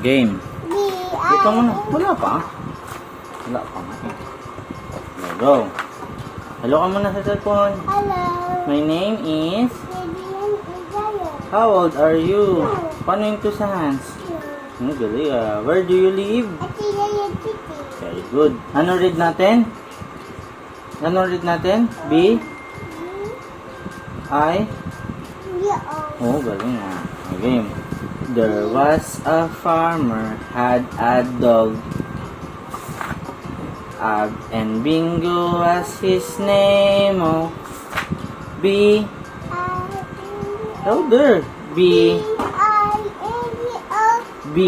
Game. Dito muna. Wala pa. Wala pa nga eh. Go. Hello ka muna sa cellphone. Hello. My name is... Baby Isaiah. How old are you? Paano yung two sa hands? Galing ah. Where do you live? Ati Yaya Titi. Very good. Ano read natin? Ano read natin? B? I? Oh, galing ah. Game. There was a farmer had a dog. Ab and Bingo was his name. Oh. B. Louder. B. B.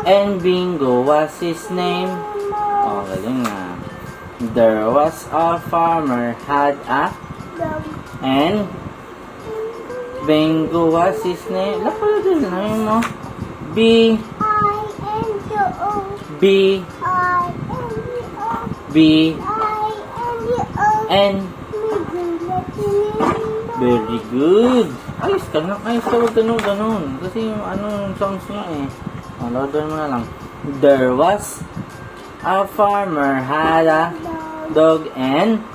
And Bingo was his name. Oh, galing ah. There was a farmer had a and Bingo was his name. Lapala din na yun mo. B. B. B. N. Very good. Ayos ka na. Ayos ka. Huwag ganun. Kasi yung ano sounds nga eh. Louder mo na lang. There was a farmer had a dog and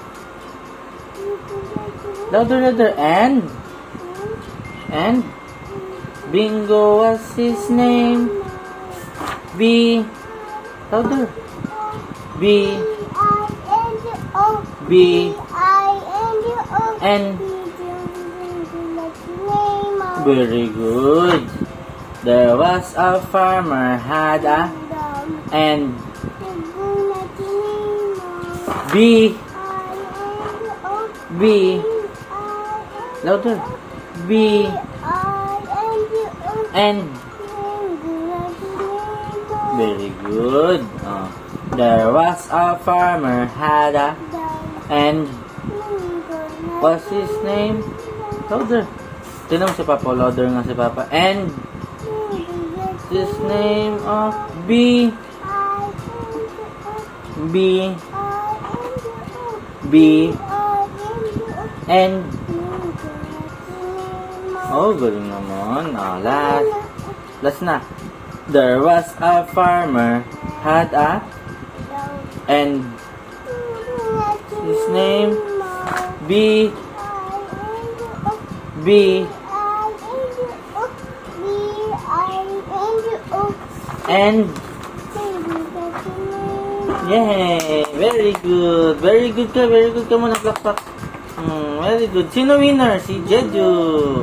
louder and Bingo was his name. B. Louder. B. B. N. Very good. There was a farmer had a and B. B. Louder. B. And very good. There was a farmer had a and what's his name? Louder. Tinan mo si Papa. Louder nga si Papa. And his name of B. B. B. And oh, galing naman. Last na. There was a farmer had a and his name B. B. And yay! Very good. Very good ka. Very good ka muna. Plak. Very good. Sino winner? Si Jeju.